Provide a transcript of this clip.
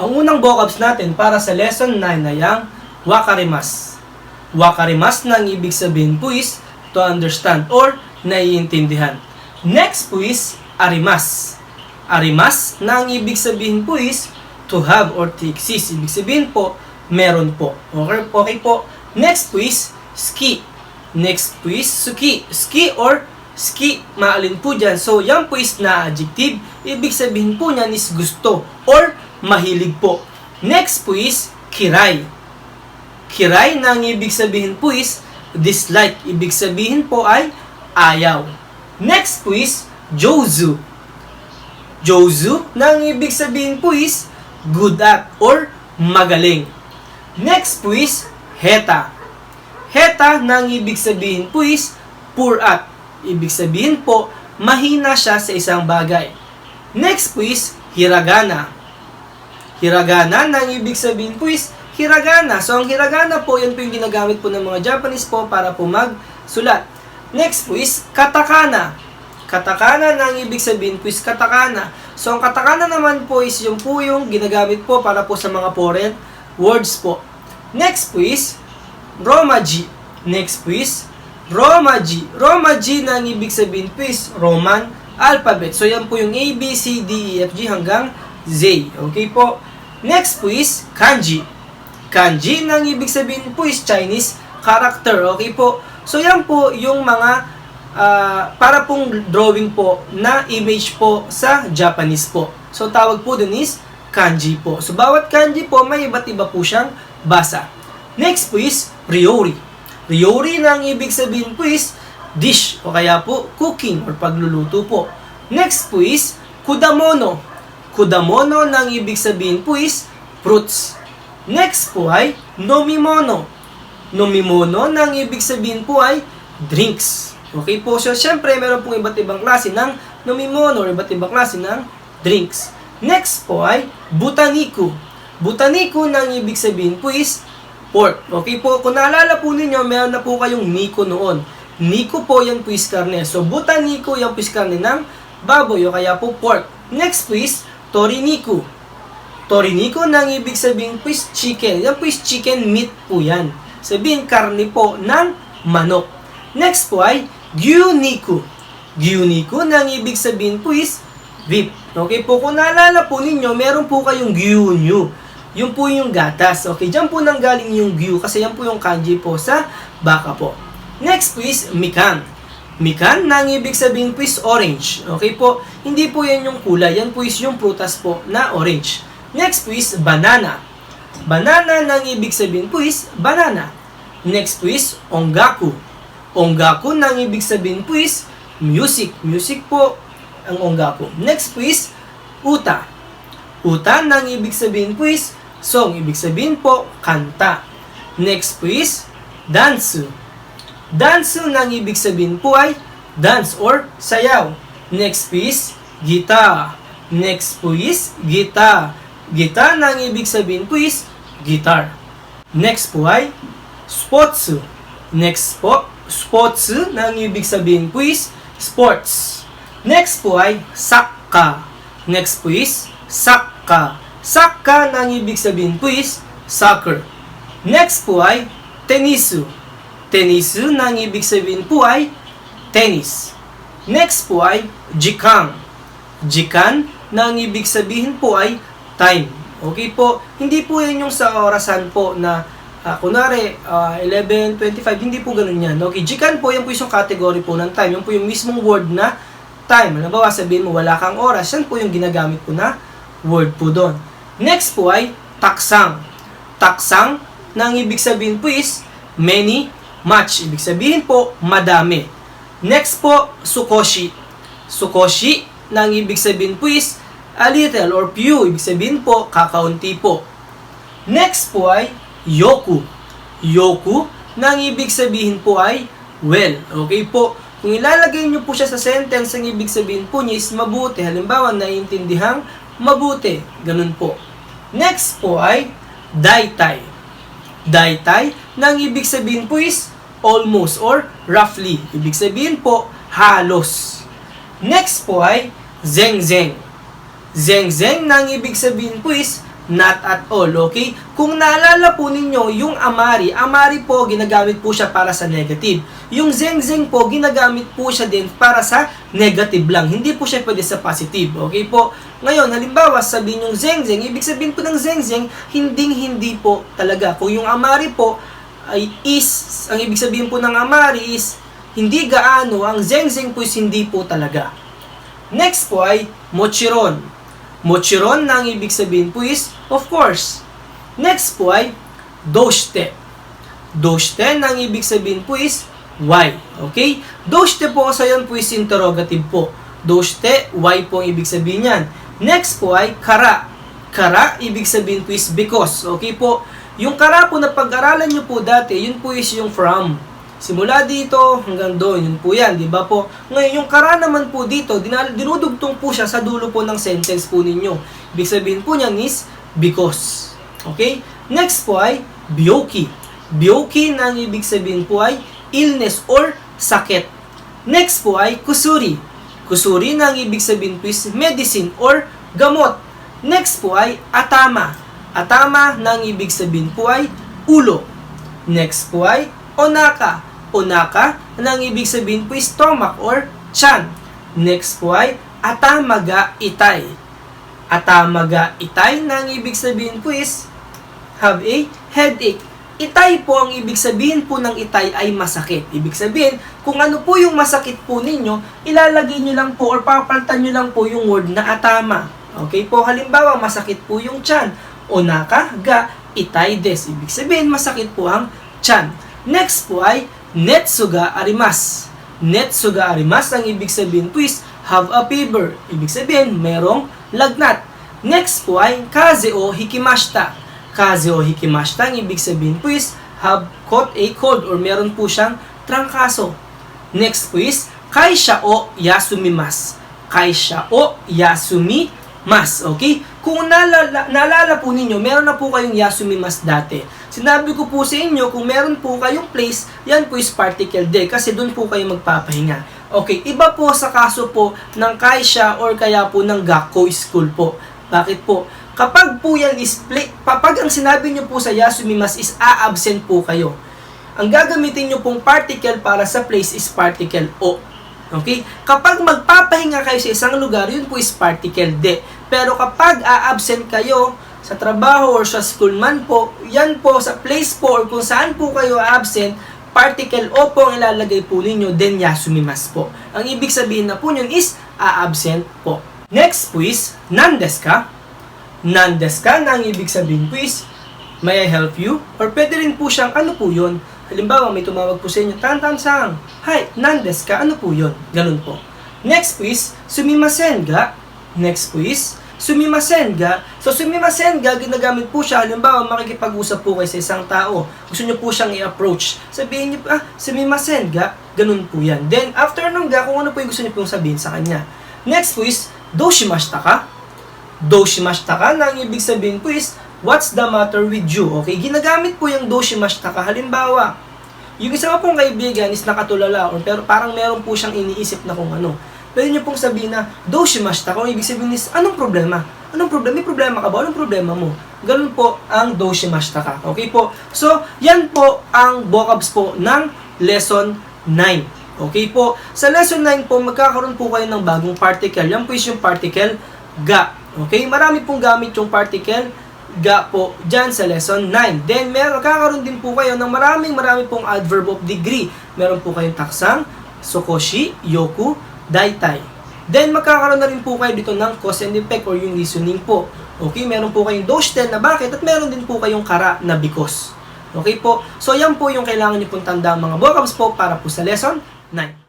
Ang unang vocabs natin para sa lesson 9 ay ang wakarimas. Wakarimas na ang ibig sabihin po is to understand or naiintindihan. Next po is arimas. Arimas na ang ibig sabihin po is to have or to exist. Ibig sabihin po, meron po. Okay po. Next po is ski. Next po is suki. Ski or ski, maalin po dyan. So, yan po is na adjective. Ibig sabihin po niyan is gusto or mahilig po. Next po is kiray. Kiray na ang ibig sabihin po is dislike. Ibig sabihin po ay ayaw. Next po is jozu. Jozu na ang ibig sabihin po is good at or magaling. Next po is heta. Heta na ang ibig sabihin po is poor at. Ibig sabihin po, mahina siya sa isang bagay. Next po is hiragana. Hiragana na ang ibig sabihin po is hiragana. So, ang hiragana po, yan po yung ginagamit po ng mga Japanese po para po magsulat. Next po is katakana. Katakana na ang ibig sabihin po is katakana. So, ang katakana naman po is yung po yung ginagamit po para po sa mga foreign words po. Next po is romaji. Next po is romaji. Romaji na ang ibig sabihin po is Roman alphabet. So, yan po yung A, B, C, D, E, F, G hanggang Z. Okay po. Next po is kanji. Kanji na ang ibig sabihin po is Chinese character. Okay po. So, yan po yung mga para pong drawing po na image po sa Japanese po. So, tawag po dun is kanji po. So, bawat kanji po, may iba't iba po siyang basa. Next po is ryori. Ryori na ang ibig sabihin po is dish o kaya po cooking or pagluluto po. Next po is kudamono. Kudamono na ang ibig sabihin po is fruits. Next po ay nomimono. Nomimono na ang ibig sabihin po ay drinks. Okay po, so syempre meron pong iba't ibang klase ng nomimono or iba't ibang klase ng drinks. Next po ay butaniku. Butaniku na ang ibig sabihin po is pork. Okay po, kung naalala po ninyo, meron na po kayong nico noon. Nico po yan po is karne. So, butanico yan po is karne ng baboy o kaya po pork. Next po is toriniku. Toriniku na ang ibig sabihin po is chicken. Yan po is chicken meat po yan. Sabihin, karne po ng manok. Next po ay gyuniku. Gyuniku na ang ibig sabihin po is beef. Okay po, kung naalala po ninyo, meron po kayong gyunyu. Yung po yung gatas. Okay, dyan po nanggaling yung gyu kasi yan po yung kanji po sa baka po. Next po is mikan. Mikan na ang ibig sabihin po is orange. Okay po, hindi po yan yung kulay. Yan po is yung prutas po na orange. Next po is banana. Banana na ang ibig sabihin po is banana. Next po is ongaku. Ongaku na ang ibig sabihin po is music. Music po ang ongaku. Next po is uta. Uta na ang ibig sabihin po is song. Ibig sabihin po, kanta. Next po is dansu. Dansu na ang ibig sabihin po ay dance or sayaw. Next po is gita. Next po is gita. Gita na ang ibig sabihin po is guitar. Next po ay sportsu. Next po, sportsu na ang ibig sabihin po is sports. Next po ay sakka. Next po is sakka. Sakka na ang ibig sabihin po is soccer. Next po ay tenisu. Tenisu na ang ibig sabihin po ay tennis. Next po ay jikan. Jikan na ang ibig sabihin po ay time. Okay po, hindi po yan yung sa orasan po na kunwari 11:25, hindi po ganun yan. Okay, jikan po, yan po yung category po ng time. Yan po yung mismong word na time. Halimbawa, sabihin mo wala kang oras, yan po yung ginagamit po na word po doon. Next po ay taksang. Taksang na ang ibig sabihin po is many, much. Ibig sabihin po, madami. Next po, sukoshi. Sukoshi na ang ibig sabihin po is a little or few. Ibig sabihin po, kakaunti po. Next po ay yoku. Yoku na ang ibig sabihin po ay well. Okay po, kung ilalagay nyo po siya sa sentence, ang ibig sabihin po niya is mabuti. Halimbawa, naiintindihang mabuti. Ganun po. Next po ay daitai. Daitai na ang ibig sabihin po is almost or roughly. Ibig sabihin po, halos. Next po ay zeng-zeng. Zeng-zeng na ang ibig sabihin po is not at all, okay? Kung naalala po ninyo, yung amari po, ginagamit po siya para sa negative. Yung zeng-zeng po, ginagamit po siya din para sa negative lang. Hindi po siya pwede sa positive, okay po? Ngayon, halimbawa, sabihin yung zeng-zeng, ibig sabihin po ng zeng-zeng, hindi po talaga. Kung yung amari po ay is, ang ibig sabihin po ng amari is hindi gaano, ang zeng-zeng po is hindi po talaga. Next po ay mochiron. Mochiron na ang ibig sabihin po is, of course. Next po ay doshite. Doshite na ang ibig sabihin po is, why. Okay? Doshite po sa yan po is interrogative po. Doshite, why po ang ibig sabihin yan. Next po ay kara. Kara, ibig sabihin po is because. Okay po? Yung kara po na pag-aralan nyo po dati, yun po is yung from. Simula dito hanggang doon, yun po yan, di ba po? Ngayon, yung kara naman po dito, dinudugtong po siya sa dulo po ng sentence po ninyo. Ibig sabihin po niyan is because. Okay? Next po ay byoki. Byoki na ang ibig sabihin po ay illness or sakit. Next po ay kusuri. Kusuri na ang ibig sabihin po is medicine or gamot. Next po ay atama. Atama na ang ibig sabihin po ay ulo. Next po ay onaka. Onaka na ang ibig sabihin po is stomach or chan. Next po ay atamaga itay. Atamaga itay na ang ibig sabihin po is have a headache. Itay po, ang ibig sabihin po ng itay ay masakit. Ibig sabihin, kung ano po yung masakit po ninyo, ilalagay nyo lang po or papalitan nyo lang po yung word na atama. Okay po, halimbawa masakit po yung chan. Onaka ga itay des. Ibig sabihin, masakit po ang chan. Next po ay netsuga arimas. Netsuga arimas, ang ibig sabihin po is have a fever. Ibig sabihin, merong lagnat. Next po ay kaze o hikimashita. Kaze o hikimashita, ang ibig sabihin po is have caught a cold or meron po siyang trangkaso. Next po is kaisha o yasumimas. Kaisha o yasumimas. Okay? Kung naalala po ninyo, meron na po kayong yasumimas dati. Sinabi ko po sa inyo, kung meron po kayong place, yan po is particle de kasi doon po kayo magpapahinga. Okay, iba po sa kaso po ng kaisha or kaya po ng gakko school po. Bakit po? Kapag po yan is kapag ang sinabi nyo po sa yasumimas is a-absent po kayo. Ang gagamitin nyo pong particle para sa place is particle o. Okay? Kapag magpapahinga kayo sa isang lugar, yun po is particle de. Pero kapag a-absent kayo sa trabaho or sa school man po, yan po sa place po or kung saan po kayo absent, particle o po ang ilalagay po ninyo, then yasumimas po. Ang ibig sabihin na po nyo is a-absent po. Next po is nandesu ka? Nandesu ka na ang ibig sabihin po is may I help you? Or pwede rin po siyang ano po yun? Halimbawa may tumawag po sa inyo, tan-tan-sang, hi, nandesu ka? Ano po yun? Ganun po. Next po is sumimasen ga? Next po is sumimasen ga. So, sumimasen ga, ginagamit po siya. Halimbawa, makikipag-usap po kayo sa isang tao. Gusto nyo po siyang i-approach. Sabihin nyo, sumimasen ga. Ganun po yan. Then, after nung ga, kung ano po yung gusto nyo pong sabihin sa kanya. Next po is, doshimashita ka? Doshimashita ka, na ang ibig sabihin po is, what's the matter with you? Okay, ginagamit po yung doshimashita ka. Halimbawa, yung isa pong kaibigan is nakatulala, or pero parang meron po siyang iniisip na kung ano. Pwede nyo pong sabihin na, doshimashita ka, kung ibig sabihin is, anong problema? Anong problema? May problema ka ba? Anong problema mo? Ganun po ang doshimashita ka. Okay po? So, yan po ang vocabs po ng lesson 9. Okay po? Sa lesson 9 po, magkakaroon po kayo ng bagong particle. Yan po is yung particle ga. Okay? Marami pong gamit yung particle ga po dyan sa lesson 9. Then, magkakaroon din po kayo ng marami pong adverb of degree. Meron po kayong taksang, sokoshi, yoku, daitai. Then, magkakaroon na rin po kayo dito ng cause and effect or yung reasoning po. Okay, meron po kayong doshiten na bakit at meron din po kayong kara na because. Okay po? So, yan po yung kailangan nyo pong tandaan mga vocabs po para po sa lesson 9.